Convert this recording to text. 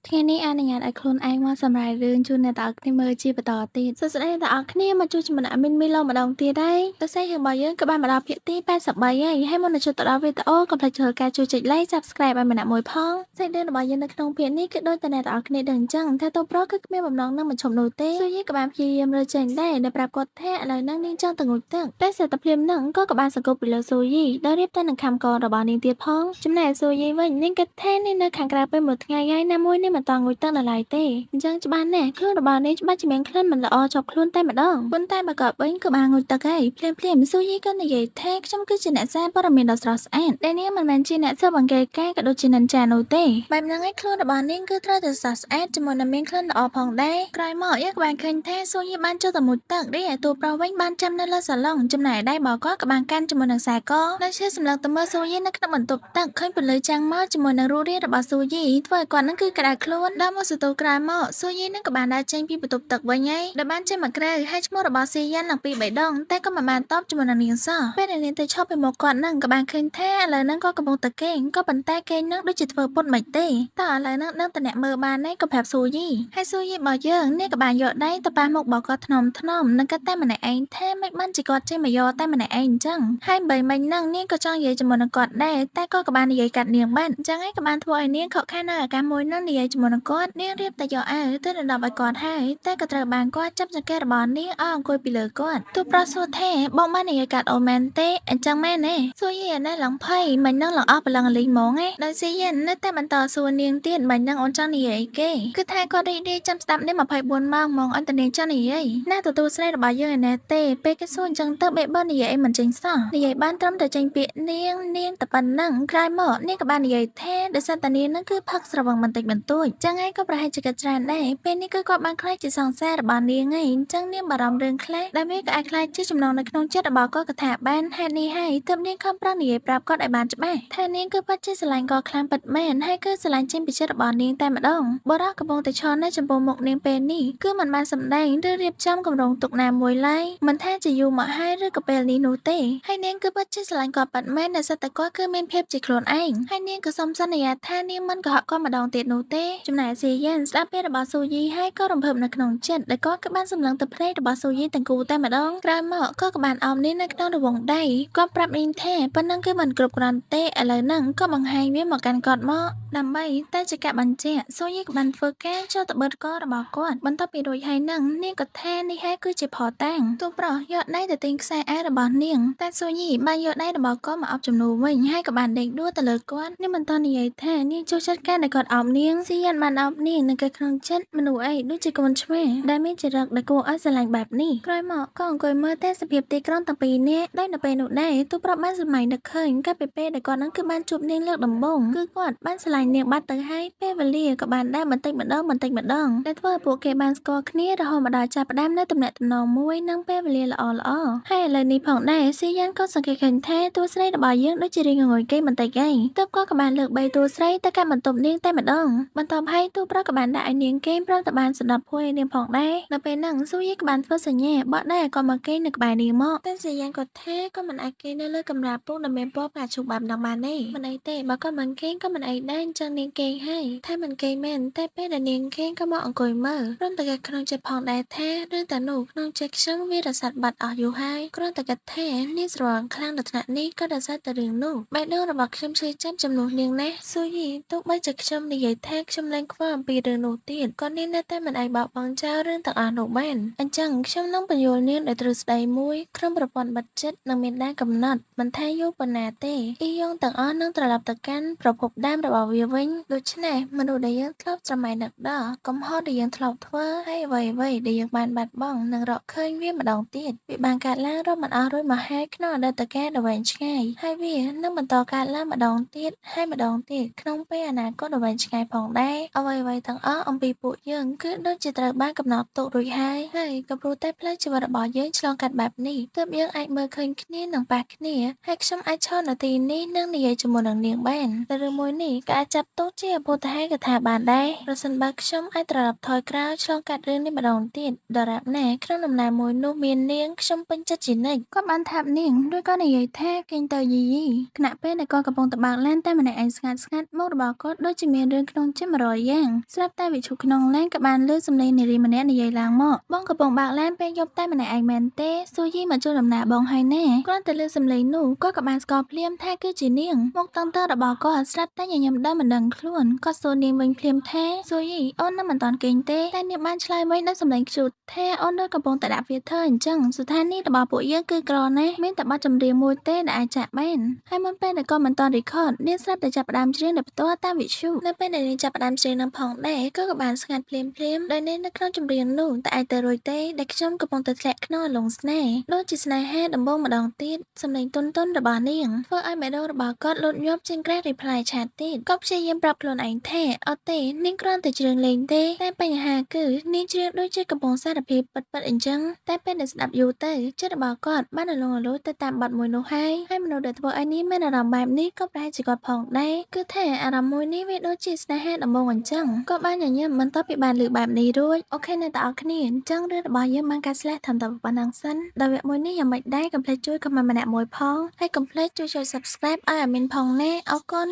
ថ្ងៃនេះអនុញ្ញាតឲ្យខ្លួនឯងមកសម្រាយរឿងជូនអ្នកទាំងអស់គ្នាមើលជាបន្តទៀតសួស្តីអ្នកទាំងអស់គ្នាមកជួបជាមួយអ្នកមីនមីឡូម្ដងទៀតហើយទស្សនៈរបស់យើងក៏បានមកដល់ភាគទី83ហើយមុននឹងចូលទៅដល់វីដេអូកុំភ្លេចចូលការជួយចុច like Subscribe ឲ្យម្នាក់មួយផងសាច់រឿងរបស់យើងនៅក្នុងភាគនេះគឺដូចតែអ្នកទាំងអស់គ្នាដឹងអញ្ចឹងថាតូប្រុសគឺគ្មានបំណងនឹងមកឈប់នោះទេស៊ូយីក៏បានព្យាយាមរើចេញដែរដែលប្រាប់គាត់ថាឥឡូវហ្នឹងនាងចង់ទៅងូតទឹកតែសត្វភ្លាមហ្នឹងក៏បានសង្កត់ពីលើស៊ូយីដោយរៀបតែនឹងខំករបស់នាងទៀតផងចំណែកស៊ូយីវិញនាងគិតថានាងនៅខាងក្រៅពេលមួយថ្ងៃហើយណាមួយនាងមិនតងូតទឹកនៅឡើយទេអញ្ចឹងច្បាស់ណាស់ខ្លួនរបស់នាងច្បាស់ជាមានក្លិនមិនល្អជាប់ខ្លួនតែម្ដងប៉ុន្តែបើក៏វិញក៏បានងូតទឹកហើយភ្លាមស៊ូយីក៏និយាយថាខ្ញុំគឺជាអ្នកសារព័ត៌មានដ៏ស្រស់ស្អាតដែលនាងមិនមែនជាអ្នកស៊ើបអង្កេតការក៏ដូចជានិនចានោះទេបែបហ្នឹងឯងខ្លួនរបស់នាងគឺត្រូវតែស្រស់ស្អាតជាមួយនឹងមានក្លិនល្អផងដែរក្រោយមកយើងក៏បានឃើញថាស៊ូយីបានចូលទៅមុជទឹករីឯតួប្រុសវិញបានចាំនៅលើសាឡុងចំណែកដៃរបស់គាត់ក៏បានកាន់ជាមួយនឹងខ្សែកនៅឈើសម្លឹងទៅមើលស៊ូយីនៅក្នុងបន្ទប់ទឹកឃើញពន្លឺចាំងមកជាមួយនឹងរូបរាងរបស់ស៊ូយីធ្វើឲ្យគាត់នឹងគឺក្តៅខ្លួនដល់មកសន្ទុះក្រោយមកស៊ូយីនឹងក៏បានដើរចេញពីបន្ទប់ទឹកវិញហើយដែលបានចេញមកក្រៅហើយឈ្មោះរបស់ស៊ីយ៉ានឡើងពី3ដងតែក៏មិនបានតបជាមួយនឹងនាងសោះពេលដែលនាងទៅឈប់ពីមុខគាត់នឹងក៏បានឃើញថាឥឡូវហ្នឹងក៏កំពុងតែគេងក៏ប៉ុន្តែគេងនឹងដូចជាធ្វើពុតមិនទេតើឥឡូវហ្នឹងនឹងតអ្នកមើលបានហើយក៏ប្រាប់ស៊ូយីហើយស៊ូយីរបស់យើងនេះក៏បានយកដៃទៅប៉ះមុខរបស់គាត់ថ្នមនឹងគាត់តែម្នាក់ឯងថាមិនបានជាគាត់ចេញមកយកតែម្នាក់ឯងអញ្ចឹងហើយបីមិញហ្នឹងនាងក៏ចង់និយាយជាមួយនឹងគាត់ដែរតែក៏បាននិយាយកាត់នាងបានអញ្ចឹងហើយក៏បានធ្វើឲ្យនាងខកខាននៅអាការមួយនឹងនិយាយជាមួយនឹងគាត់នាងរៀបតែយកអាវទៅដណ្ដប់ឲ្យគាត់ហើយតែក៏ត្រូវបានគាត់ចាប់ចង្កេះរបស់នាងឲ្យអង្គុយពីលើគាត់ទូប្រុសសួរថាបងបាននិយាយកាត់អូមែនទេអញ្ចឹងមែនទេសួរយីអានេះឡើងភ័យមិននឹងឡើងអស់បលឹងលីងហ្មងឯងដោយស៊ីយ៉ានៅតែបន្តសួរនាងទៀតមិននឹងអូនចង់និយាយអីគេគឺថាគាត់រីករាយចាំស្ដាប់នាង24ម៉ោងហ្មងអន្តនាងចង់និយាយណាទទួលស្រីរបស់យើងឯណេះទេពេលគេសួរអញ្ចឹងទៅបេបនិយាយអីមិនចេញសោះនិយាយបានត្រឹមតែចេញពាក្យនាងតែប៉ុណ្ណឹងក្រោយមកនាងក៏បាននិយាយថាដោយសារតានាងនឹងគឺផឹកស្រវឹងបន្តិចបន្តួចចឹងហើយក៏ប្រហែលជាគិតច្រើនដែរពេលនេះគឺគាត់បានខ្លាចជាសង្សាររបស់នាងឯងអញ្ចឹងនាងបារម្ភរឿងខ្លះដែលវាក៏អាចខ្លាចជាចំណងនៅក្នុងចិត្តរបស់គាត់ក៏ថាបានហេតុនេះហើយទើបនាងខំប្រឹងនិយាយប្រាប់គាត់ឲ្យបានច្បាស់ថានាងគឺពិតជាស្រឡាញ់គាត់ខ្លាំងពិតមែនហើយគឺស្រឡាញ់ចេញពីចិត្តរបស់នាងតែម្ដងបរោះកំពុងតែឈរនៅចំពោះមុខនាងពេលនេះគឺមិនបានសម្ដែងឬរៀបចំគម្រោងទុកណាមួយឡើយមិនថាជាយូរមកហើយឬក៏ពេលនេះនោះទេហើយនាងគឺពិតជាស្រឡាញ់គាត់ពិតមែនដែលសត្វតែគាត់គឺមានភាពជាខ្លួនឯងហើយនាងក៏សុំសន្យាថានាងមិនកុហកគាត់ម្ដងទៀតនោះទេចំណែកស៊ីយ៉ានស្ដាប់ពាក្យរបស់ស៊ូយីហើយក៏រំភើបនៅក្នុងចិត្តដែលគាត់គឺបានសម្លឹងទៅភ្នែករបស់ស៊ូយីទាំងគូតែម្ដងក្រោយមកក៏បានអោបនាងនៅក្នុងរង្វង់ដៃគាត់ប្រាប់នាងថាប៉ុណ្ណឹងគឺមិនគ្រប់គ្រាន់ទេឥឡូវហ្នឹងក៏បង្ហាញវាមកកាន់គាត់មកដើម្បីតែជាការបញ្ជាក់ស៊ូយីក៏បានធ្វើការចូលទៅបិទករបស់គាត់បន្ទាប់ពីរួចហើយហ្នឹងនាងក៏ថានេះហើយគឺជាផតាំងទូប្រុសយកដៃទៅទាញខ្សែអាវរបស់នាងតែស៊ូយីបានយកដៃរបស់គាត់មកអប់ជំនួសវិញហើយក៏បានដេកដួលទៅលើគាត់នាងមិនតន់និយាយថានាងចូលចិត្តការដែលគាត់អប់នាងស៊ីយ៉ានបានអប់នាងនៅក្នុងចិត្តមនុស្សអីដូចជាកូនឆ្មាដែលមានចរិតដែលគួរឲ្យស្រឡាញ់បែបនេះក្រោយមកក៏អង្គុយមើលតែសភាពទីក្រុងតាពីរនាក់ដោយនៅពេលនោះដែរទូប្រុសបានសម័យនឹកឃើញកាលពីពេលដែលគាត់នឹងគឺបានជួបនាងលើកដំបូងគឺគាត់បានស្រឡាញ់នាងបាត់ទៅហើយពេលវេលាក៏បានដែរបន្តិចម្ដងដែលធ្វើឲ្យពួកគេបានស្គាល់គ្នារហូតមកដល់ចាប់ផ្ដើមនៅទំនាក់ទំនងមួយនឹងពេលវេលាល្អហើយឥឡូវនេះផងដែរស៊ីយ៉ានក៏សង្កេតឃើញថាតួស្រីរបស់យើងដូចជារៀងងងុយគេបន្តិចឯងទើបក៏បានលើក3តួស្រីទៅកាន់បន្ទប់នាងតែម្ដងបន្ទាប់ហើយតួប្រុសក៏បានដាក់ឲ្យនាងគេព្រមតែបានស្ដាប់ភួយនាងផងដែរនៅពេលហ្នឹងស៊ូយីក៏បានធ្វើសញ្ញាបកដែរក៏មកគេនៅក្បែរនាងមកតែស៊ីយ៉ានក៏ថាក៏មិនអាចគេនៅលើកម្រាលពូកដែលមានពណ៌ផ្កាឈូកបែបហ្នឹងបានទេមិនអីទេបើក៏មិនគេក៏មិនអីដែរអញ្ចឹងនាងគេហើយថាមិនគេមែនតែពេលដែលនាងគេក៏មកអង្គុយមើលព្រមតែក្នុងចិត្តផងដែរថារឿងតានោះក្នុងចិត្តខ្ញុំវារសាត់បាត់អស់យូរហើយគ្រាន់តែគិតថានាងស្រឡាញ់ខ្លាំងដល់ថ្នាក់នេះក៏ដោយសារតែរឿងនោះបេះដូងរបស់ខ្ញុំឈឺចាប់ចំនួននាងណាស៊ូយីទោះបីជាខ្ញុំនិយាយថាខ្ញុំលែងខ្វល់អំពីរឿងនោះទៀតក៏នាងនៅតែមិនអាចបោកបង់ចោលរឿងទាំងអស់នោះបានអញ្ចឹងខ្ញុំនឹងបញ្យល់នាងដោយទ្រឹស្ដីមួយក្រុមប្រព័ន្ធបិទចិត្តនឹងមានដែនកំណត់មិនថាយូរប៉ុណ្ណាទេអ៊ីយ៉ុងទាំងអស់នឹងត្រឡប់ទៅកាន់ប្រភពដើមរបស់វាវិញដូច្នេះមនុស្សដែលយើងធ្លាប់ស្រមៃនឹកដល់កំហុសដែលយើងធ្លាប់ធ្វើហើយអ្វីដែលយើងបានបាត់បង់នឹងរកឃើញវាម្ដងទៀតវាបានកើតឡើងរាប់មិនអស់រួចមកហើយក្នុងអតីតកាលដ៏វែងឆ្ងាយហើយវានឹងបន្តកើតឡើងម្ដងទៀតហើយម្ដងទៀតក្នុងពេលអនាគតដ៏វែងឆ្ងាយផងដែរអ្វីទាំងអស់អំពីពួកយើងគឺដូចជាត្រូវបានកំណត់ទុករួចហើយក៏ព្រោះតែផ្លូវជីវិតរបស់យើងឆ្លងកាត់បែបនេះទើបយើងអាចមើលឃើញគ្នានិងប៉ះគ្នាហើយខ្ញុំអាចឈរនៅទីនេះនិងនិយាយជាមួយនឹងនាងបានតែរឿងមួយនេះក៏អាចចាត់ទុកជាអភូតហេតុកថាបានដែរប្រសិនបើខ្ញុំអាចត្រឡប់ថយក្រោយឆ្លងកាត់រឿងនេះម្ដងទៀតដរាបណាក្នុងដំណើរមួយនោះមាននាងខ្ញុំពេញចិត្តជានិច្ចគាត់បានថាបនាងដោយក៏និយាយថាគេងទៅយីខណៈពេលដែលគាត់កំពុងតែបើកឡានតែម្នាក់ឯងស្ងាត់មុខរបស់គាត់ដូចជាមានរឿងក្នុងចិត្ត 100យ៉ាងស្រាប់តែវិទ្យុក្នុងឡានក៏បានលើសំឡេងនារីម្នាក់និយាយឡើងមកបងកំពុងបើកឡានពេលយប់តែម្នាក់ឯងមែនទេសួយយីមកជួយដំណើរបងហើយណាគ្រាន់តែលើសំឡេងនោះគាត់ក៏បានស្គាល់ភ្លាមថាគឺជានាងមកតង់របស់គាត់ស្រាប់តែញញឹមដល់មិនដឹងខ្លួនគាត់សួរនាងវិញភ្លាមថាសួយយីអូននៅមិនតាន់គេងទេតែនាងបានឆ្លើយវិញដោយសំឡេងខ្ជូតថាអូននៅកំពុងតែដាក់វាធ្វើអញ្ចឹងស្ថានីយ៍របស់ពួកយើងគឺក្រណាស់មានតែបទចម្រៀងមួយទេដែលអាចចាក់បានហើយមុនពេលដែលគាត់មិនតាន់ record នាងស្រាប់តែចាប់ផ្ដើមច្រៀងដោយផ្ទាល់តាមវិទ្យុនៅពេលដែលនាងចាប់ផ្ដើមច្រៀងនឹងផងដែរក៏បានស្ងាត់ភ្លាមដោយនាងនៅក្នុងចម្រៀងនោះតែឯទៅរួយទេដែលខ្ញុំកំពុងតែធ្លាក់ក្នុងអលងស្នេហ៍ដូចជាស្នេហាដំបូងម្ដងទៀតសំឡេងទន់របស់នាងធ្វើឲ្យបេះដូងរបស់គាត់លូតញាប់ជាងក្រែរីផ្លែឆាតទៀតគាត់ព្យាយាមប្រាប់ខ្លួនឯងថាអត់ទេនាងគ្រាន់តែច្រៀងលេងទេតែបញ្ហាគឺនាងច្រៀងដូចជាកំពុងសារភាពពិតអញ្ចឹងតែពេលដែលស្ដាប់យូរទៅចិត្តរបស់គាត់បានរលងទៅតាមបទមួយនោះហើយមនុស្សដែលធ្វើឲ្យនាងមានអារម្មណ៍បែបនេះក៏ប្រហែលជាគាត់ផងដែរគឺថាអារម្មណ៍មួយនេះវាដូចជាស្នេហាដំបូងអញ្ចឹងគាត់បានញញឹមបន្ទាប់ពីបានលើបែបនេះរួចអូខេអ្នកទាំងអស់គ្នាអញ្ចឹងរឿងរបស់យើងបានកាត់ស្លេះត្រឹមតែប៉ុណ្ណឹងសិនដល់វគ្គមួយនេះយ៉ាងមិនដែរកុំភ្លេចជួយកុំម្នាក់មួយផងហើយកុំភ្លេចជួយ subscribe ឲ្យ admin ផងណាអរគុណ